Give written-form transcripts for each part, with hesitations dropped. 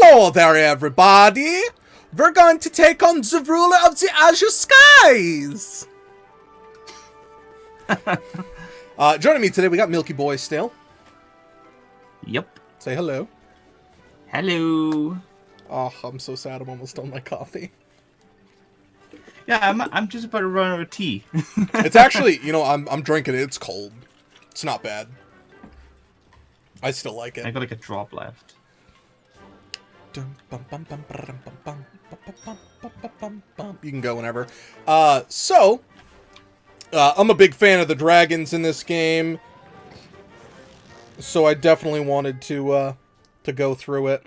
Hello there, everybody! We're going to take on the ruler of the Azure skies! Joining me today, we got Milky Boy still. Yep. Say hello. Hello. Oh, I'm so sad I'm almost done my coffee. Yeah, I'm just about to run out of tea. It's actually, you know, I'm drinking it. It's cold. It's not bad. I still like it. I got like a drop left. You can go whenever. I'm a big fan of the dragons in this game, so I definitely wanted to go through it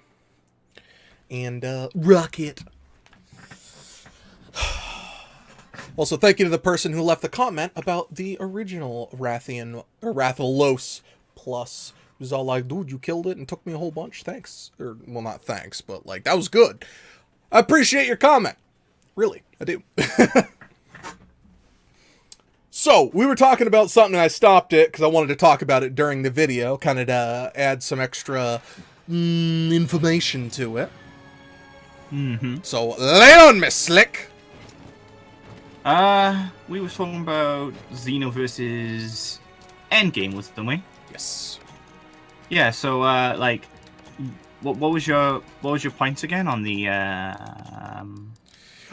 and rock it. Also, thank you to the person who left the comment about the original Rathian or Rathalos Plus. It was all like, dude, you killed it and took me a whole bunch. Thanks. Or, well, not thanks, but, like, that was good. I appreciate your comment. Really, I do. So, we were talking about something and I stopped it because I wanted to talk about it during the video. Kind of to add some extra information to it. Mm-hmm. So, lay on, Miss Slick. We were talking about Xeno versus Endgame, wasn't we? Yes. Yeah, so, like, what was your points again on the,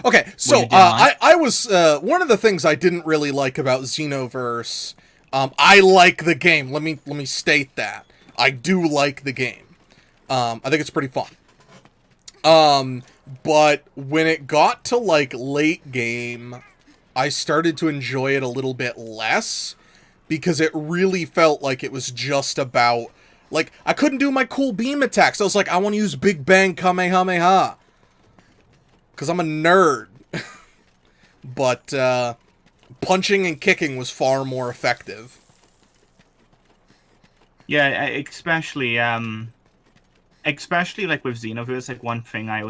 Okay, so, I was, one of the things I didn't really like about Xenoverse, I like the game, let me state that. I do like the game. I think it's pretty fun. But when it got to, like, late game, I started to enjoy it a little bit less, because it really felt like it was just about, like, I couldn't do my cool beam attacks. I was like, I want to use Big Bang Kamehameha. Because I'm a nerd. But, punching and kicking was far more effective. Yeah, especially like with Xenoverse, like one thing I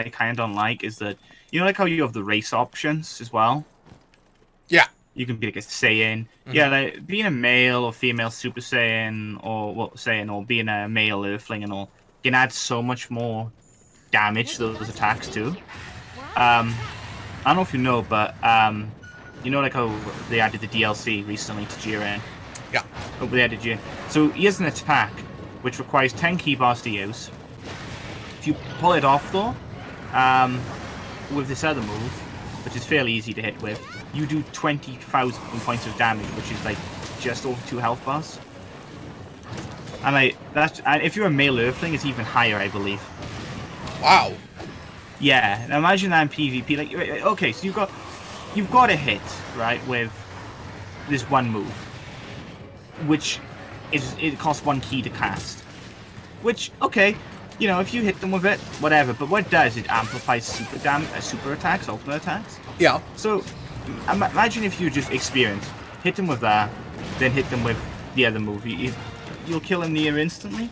kind of don't like is that, you know, like how you have the race options as well? Yeah. You can be like a Saiyan. Mm-hmm. Yeah, like being a male or female Super Saiyan, or being a male Earthling and all, can add so much more damage to those attacks too. I don't know if you know, but you know, like how they added the DLC recently to Jiren. Yeah. Oh, they added Jiren. So he has an attack which requires 10 key bars to use. If you pull it off though, with this other move, which is fairly easy to hit with, you do 20,000 points of damage, which is like just over 2 health bars. And if you're a male Earthling, it's even higher, I believe. Wow. Yeah, now imagine that in PvP. Like, okay, so you've got a hit, right, with this one move, which it costs 1 key to cast. Which, okay, you know, if you hit them with it, whatever. But what it does, it amplifies super attacks, ultimate attacks. Yeah. So, imagine if you just experience, hit them with that, then hit them with the other move. You'll kill them near instantly.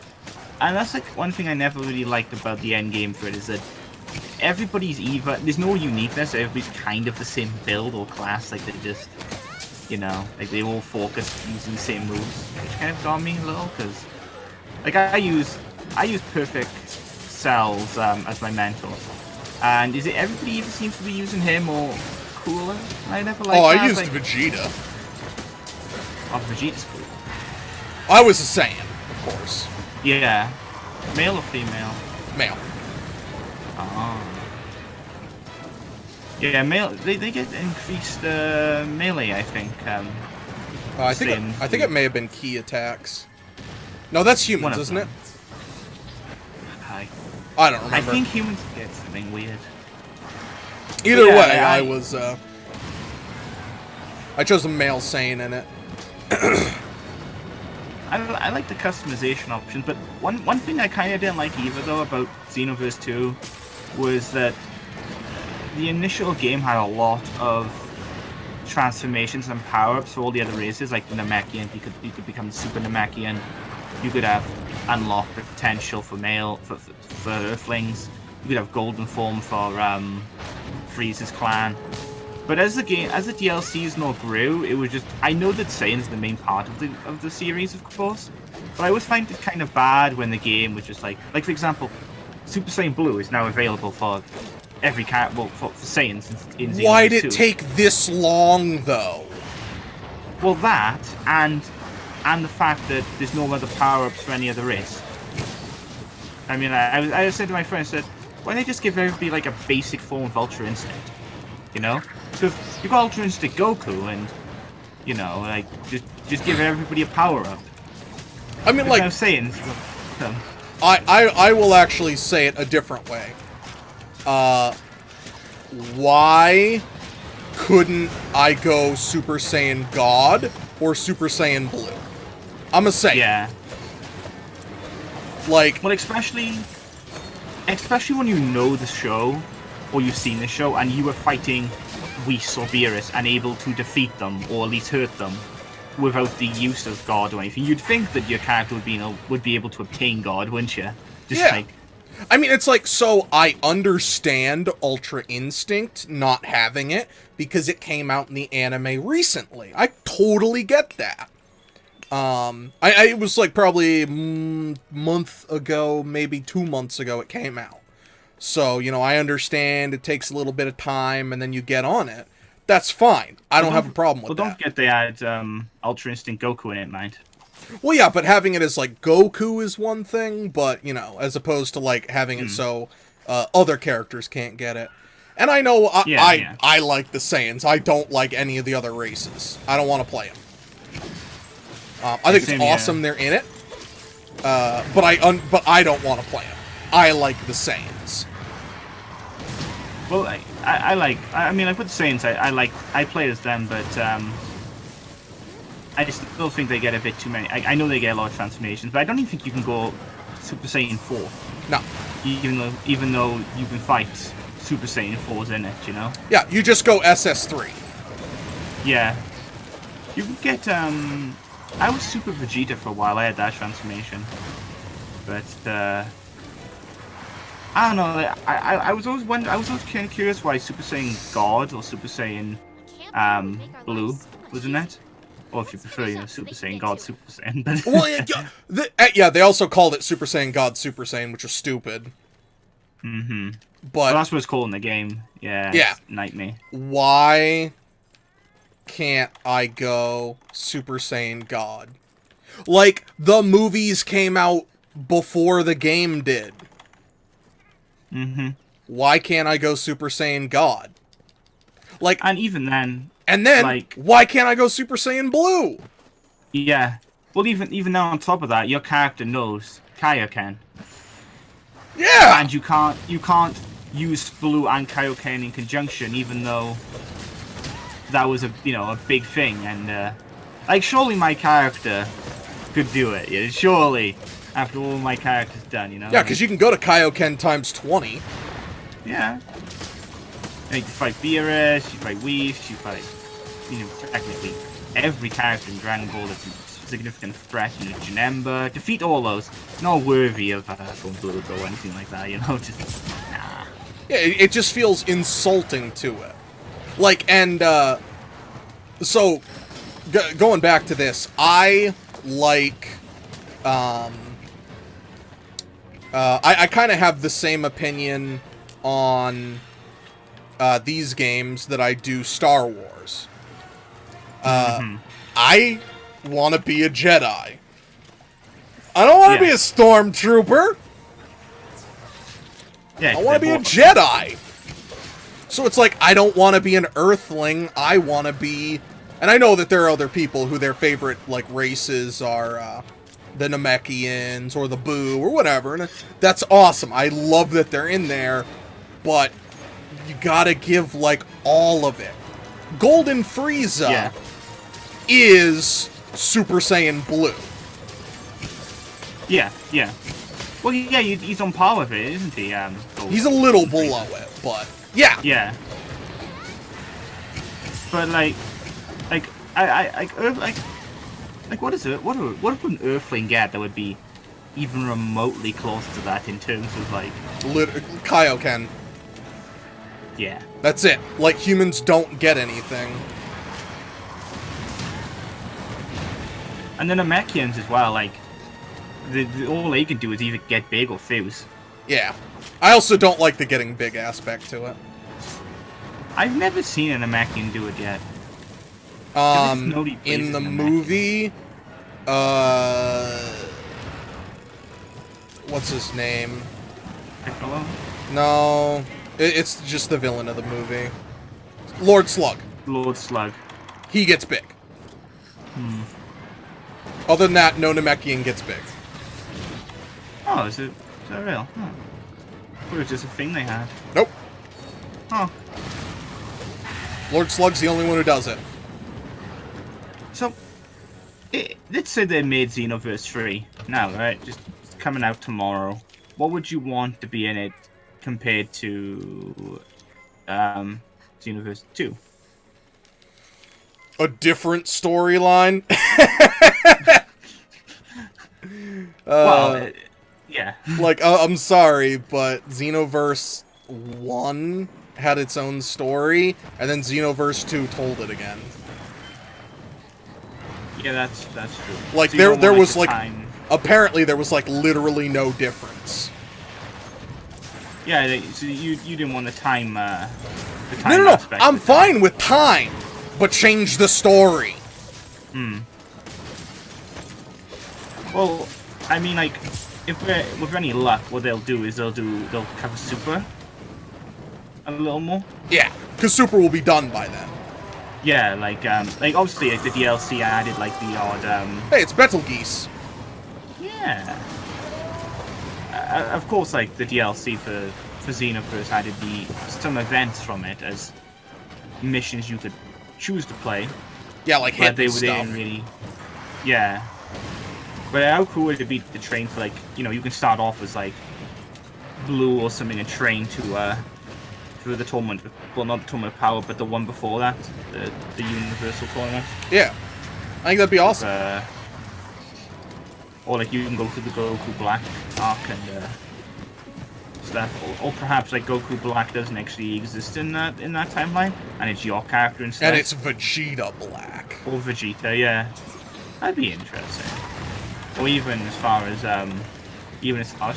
And that's like one thing I never really liked about the end game for it, is that everybody's there's no uniqueness. Everybody's kind of the same build or class. Like they just, you know, like they all focus using the same moves, which kind of got me a little, because like I use Perfect Cells as my mentor, and everybody even seems to be using him or Cooler? I never liked that. I used Vegeta. Oh, Vegeta's cool. I was a Saiyan, of course. Yeah. Male or female? Male. Oh. Yeah, male. They get increased melee, I think. I think it may have been key attacks. No, that's humans, isn't it? I don't remember. I think humans get something weird. Either way, I was. I chose a male Saiyan in it. I like the customization options, but one thing I kind of didn't like either, though, about Xenoverse 2 was that the initial game had a lot of transformations and power-ups for all the other races, like the Namekian. You could become Super Namekian. You could have unlocked the potential for Earthlings. You could have Golden Form for Frieza's clan. But as the DLCs more grew, it was just, I know that Saiyan's the main part of the series, of course, but I always find it kind of bad when the game was just like for example, Super Saiyan Blue is now available for every character, well, for Saiyans in Xenoverse Why'd 2. it take this long, though? Well, that, and the fact that there's no other power-ups for any other race. I mean, I said to my friend, I said, why don't they just give everybody, like, a basic form of Ultra Instinct? You know? Because you've got Ultra Instinct Goku, and, you know, like, just give everybody a power-up. I mean, like... I'm saying... I will actually say it a different way. Why couldn't I go Super Saiyan God or Super Saiyan Blue? I'm a Saiyan. Yeah. Like... Well, especially when you know the show, or you've seen the show, and you were fighting Whis or Beerus and able to defeat them, or at least hurt them, without the use of God or anything. You'd think that your character would be able to obtain God, wouldn't you? Just yeah. like... I mean, it's like, so I understand Ultra Instinct not having it because it came out in the anime recently. I totally get that. It was like probably a month ago, maybe 2 months ago it came out. So, you know, I understand it takes a little bit of time and then you get on it. That's fine. I don't have a problem with that. Well, don't forget they had Ultra Instinct Goku in it, mind. Well, yeah, but having it as, like, Goku is one thing, but, you know, as opposed to, like, having it so other characters can't get it. And I know I like the Saiyans. I don't like any of the other races. I don't want to play them. I think it's awesome they're in it, but I don't want to play them. I like the Saiyans. Well, I mean, I put the Saiyans, I play as them, but I still think they get a bit too many. I know they get a lot of transformations, but I don't even think you can go Super Saiyan 4. No. Even though you can fight Super Saiyan 4s in it, you know? Yeah, you just go SS3. Yeah. You can get, I was Super Vegeta for a while, I had that transformation. But, I don't know, I was always kind of curious why Super Saiyan God or Super Saiyan, Blue was in it. Or if you prefer, you know, Super Saiyan God, Super Saiyan. But well, yeah, they also called it Super Saiyan God, Super Saiyan, which was stupid. Mm-hmm. But well, that's what it's called in the game. Yeah. Yeah. Nightmare. Why can't I go Super Saiyan God? Like, the movies came out before the game did. Mm-hmm. Why can't I go Super Saiyan God? Like, and even then... And then, like, why can't I go Super Saiyan Blue? Yeah. Well, even now on top of that, your character knows Kaioken. Yeah! And you can't use Blue and Kaioken in conjunction, even though that was a big thing. And like, surely my character could do it. Yeah, surely, after all my character's done, you know. Yeah, because you can go to Kaioken times 20. Yeah. And you can fight Beerus, you fight Whis, you fight, technically every character in Dragon Ball that's a significant threat. Janemba, defeat all those. Not worthy of going blue or anything like that, just nah. Yeah, it just feels insulting to it. Like, and so going back to this, I like I kind of have the same opinion on these games that I do Star Wars. I want to be a Jedi. I don't want to be a Stormtrooper. Yeah, I want to be a Jedi. So it's like, I don't want to be an Earthling. I want to be... And I know that there are other people who their favorite, like, races are the Namekians or the Boo or whatever. And that's awesome. I love that they're in there. But you gotta give, like, all of it. Golden Frieza is Super Saiyan Blue. Yeah. Well, yeah, he's on par with it, isn't he? He's a little below it, but yeah. Yeah. But like, what is it? What would an Earthling get that would be even remotely close to that in terms of like Kaioken. Yeah. That's it. Like, humans don't get anything. And then Namekians as well, like, all they can do is either get big or fuse. Yeah. I also don't like the getting big aspect to it. I've never seen an Namekian do it yet. Nobody plays In the an Namekian. movie, what's his name? Piccolo? No, it's just the villain of the movie. Lord Slug. Lord Slug. He gets big. Other than that, no Namekian gets big. Oh, is that real? Huh. I thought it was just a thing they had. Nope. Huh. Lord Slug's the only one who does it. So, let's say they made Xenoverse 3 now, right? Just coming out tomorrow. What would you want to be in it compared to Xenoverse 2? A different storyline? Yeah. Like, I'm sorry, but Xenoverse 1 had its own story, and then Xenoverse 2 told it again. Yeah, that's true. Like, So you don't there want, was, the like, time- apparently there was, like, literally no difference. Yeah, so you didn't want the time. The time No, aspect I'm of it. fine with time, but change the story. Well, I mean, like, if we're with any luck, what they'll do is they'll cover Super a little more. Yeah, because Super will be done by then. Yeah, like obviously like the DLC added like the odd Hey, it's Betelgeuse. yeah. Of course, like the DLC for Xenoverse added some events from it as missions you could choose to play. Yeah, like But hit they and stuff. didn't really. Yeah. But how cool would it be to train for, like, you know, you can start off as, like, blue or something and train to the tournament. Well, not the tournament of power, but the one before that. The Universal Tournament. Yeah. I think that'd be awesome. Or, like, you can go through the Goku Black arc and stuff. Or perhaps, like, Goku Black doesn't actually exist in that timeline, and it's your character instead. And it's Vegeta Black. Or Vegeta, yeah. That'd be interesting. Or even as far as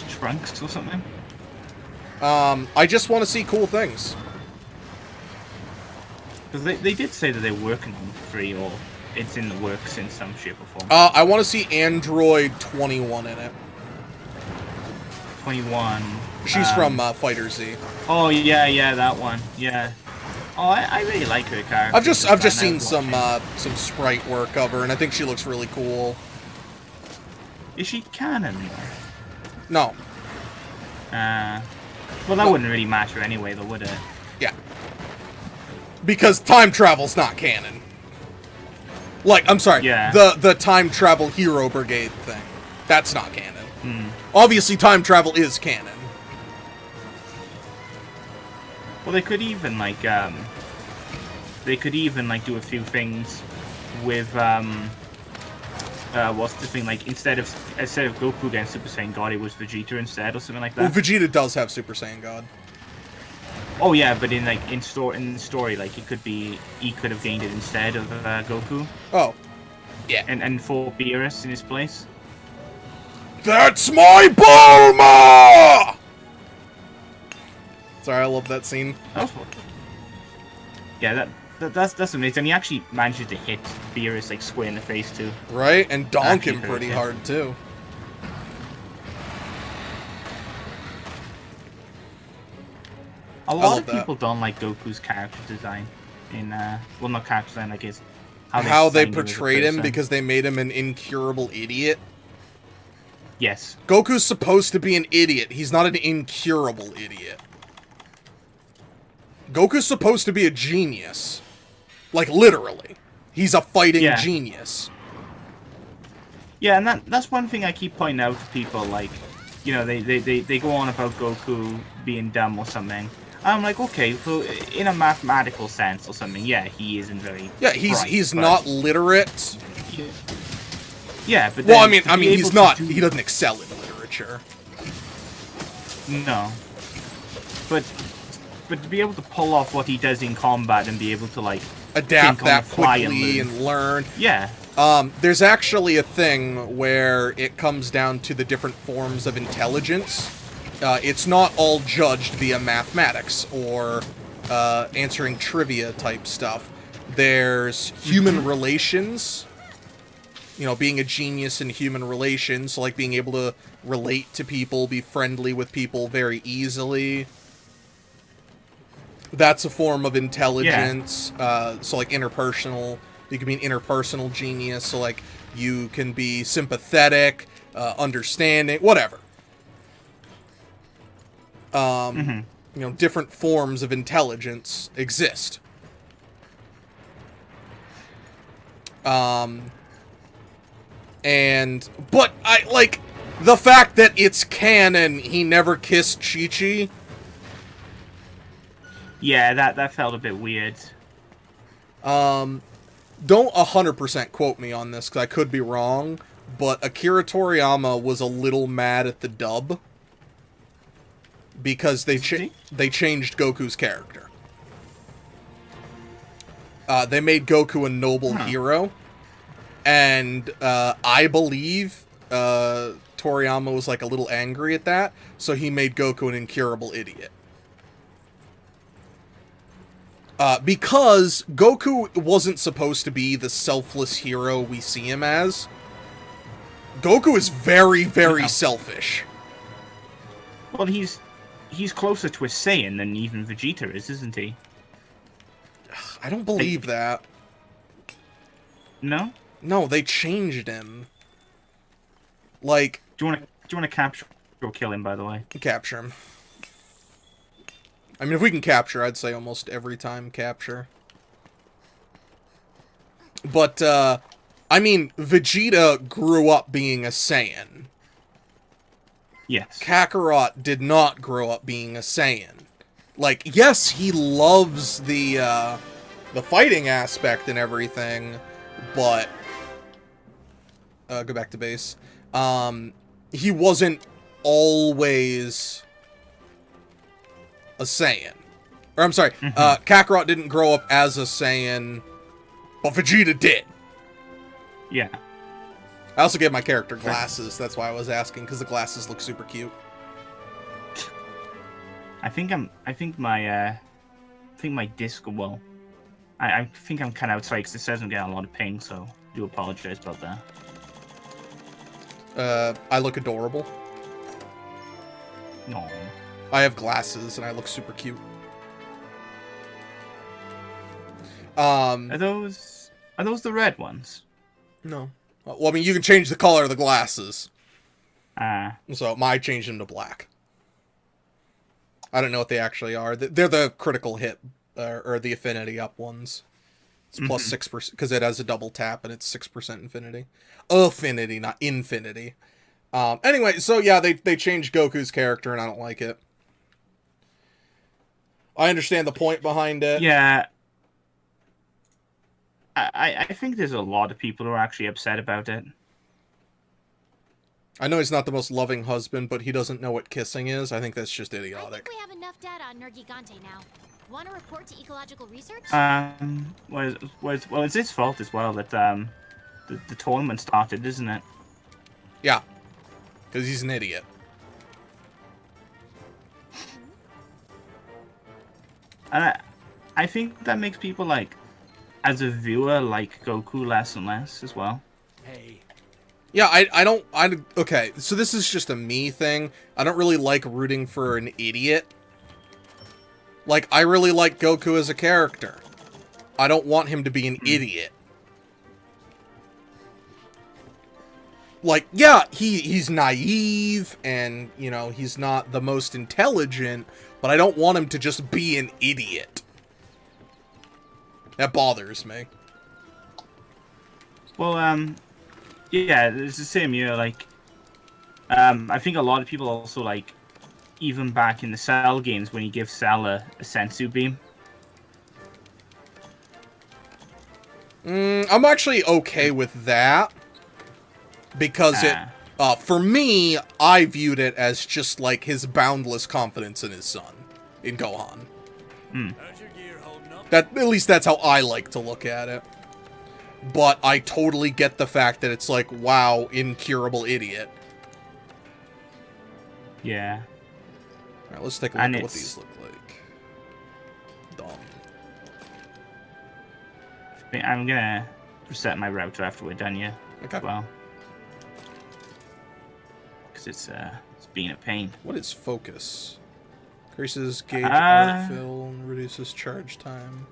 Trunks or something. I just want to see cool things. Because they did say that they're working on 3, or it's in the works in some shape or form. I want to see Android 21 in it. 21. She's from Fighter Z. Oh yeah, that one. Yeah. Oh, I really like her character. I've just seen some sprite work of her, and I think she looks really cool. Is she canon? No. Well, that wouldn't really matter anyway, though, would it? Yeah. Because time travel's not canon. Like, I'm sorry. Yeah. The time travel hero brigade thing. That's not canon. Obviously, time travel is canon. Well, they could even like do a few things with what's the thing, like instead of Goku getting Super Saiyan God, it was Vegeta instead or something like that. Well, Vegeta does have Super Saiyan God. Oh yeah, but in the story, like he could have gained it instead of Goku. Oh. Yeah. And fought Beerus in his place. That's my Bulma! Sorry, I love that scene. Yeah, that's amazing. And he actually manages to hit Beerus like square in the face too. Right? And donk him Actually, pretty yeah. hard, too. A lot love of that. people don't like Goku's character design in well, not character design, like his How they designed him as a portrayed him person. because they made him an incurable idiot. Yes. Goku's supposed to be an idiot. He's not an incurable idiot. Goku's supposed to be a genius. Like, literally. He's a fighting Yeah. genius. Yeah, and that's one thing I keep pointing out to people, like, you know, they go on about Goku being dumb or something. I'm like, okay, so in a mathematical sense or something, yeah, he isn't very Yeah, he's bright, but- not literate. Yeah, but Well, then I to be mean, able he's to not. do- He doesn't excel in literature. No. But to be able to pull off what he does in combat and be able to like Adapt think on that the fly quickly and and learn. yeah, There's actually a thing where it comes down to the different forms of intelligence. It's not all judged via mathematics or answering trivia type stuff. There's human relations, you know, being a genius in human relations, so like being able to relate to people, be friendly with people very easily. That's a form of intelligence. So like interpersonal, you can be an interpersonal genius, so like you can be sympathetic, understanding, whatever. You know, different forms of intelligence exist. But I like the fact that it's canon he never kissed Chi-Chi. Yeah, that felt a bit weird. Don't 100% quote me on this, because I could be wrong, but Akira Toriyama was a little mad at the dub because they changed Goku's character. They made Goku a noble hero, and I believe Toriyama was like a little angry at that, so he made Goku an incurable idiot. Because Goku wasn't supposed to be the selfless hero we see him as. Goku is very, very selfish. Well, he's closer to a Saiyan than even Vegeta is, isn't he? I don't believe that. No? No, they changed him. Like, Do you want to capture or kill him, by the way? capture him. I mean, if we can capture, I'd say almost every time capture. But, I mean, Vegeta grew up being a Saiyan. Yes. Kakarot did not grow up being a Saiyan. Like, yes, he loves the fighting aspect and everything, but... go back to base. He wasn't always a Saiyan. Or, I'm sorry, Kakarot didn't grow up as a Saiyan, but Vegeta did. Yeah. I also gave my character glasses, that's why I was asking, because the glasses look super cute. I think my disc, well, I think I'm kind of outside because it says I'm getting a lot of ping, so I do apologize about that. I look adorable. No. I have glasses, and I look super cute. Are those the red ones? No. Well, I mean, you can change the color of the glasses. Ah. So, I changed them to black. I don't know what they actually are. They're the critical hit, or the affinity up ones. It's plus 6%, because it has a double tap, and it's 6% infinity. Affinity, not infinity. Anyway, so yeah, they changed Goku's character, and I don't like it. I understand the point behind it. Yeah. I think there's a lot of people who are actually upset about it. I know he's not the most loving husband, but he doesn't know what kissing is. I think that's just I idiotic. think we have enough data on Nergigante now. Want to report to ecological research? Well, it's his fault as well that the tournament started, isn't it? Yeah. Because he's an idiot. And I think that makes people, like, as a viewer, like Goku less and less as well. Hey. Yeah, okay, so this is just a me thing. I don't really like rooting for an idiot. Like, I really like Goku as a character. I don't want him to be an idiot. Like, yeah, he's naive, and, you know, he's not the most intelligent, but I don't want him to just be an idiot. That bothers me. Well, yeah, it's the same here, like, I think a lot of people also, like, even back in the Cell games when you give Cell a Sensu Beam. I'm actually okay with that. Because for me, I viewed it as just, like, his boundless confidence in his son, in Gohan. At least that's how I like to look at it. But I totally get the fact that it's like, wow, incurable idiot. Yeah. Alright, let's take a look And at what it's- these look like. Dom. I'm gonna reset my router after we're done here. Okay. As well. Because it's being a pain. What is focus? Increases gauge Uh, art fill and reduces charge time.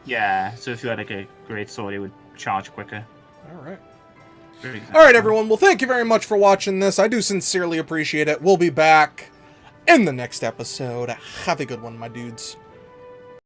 Yeah, so if you had like a great sword, it would charge quicker. Alright. Very Alright, everyone. Well, thank you very much for watching this. I do sincerely appreciate it. We'll be back in the next episode. Have a good one, my dudes.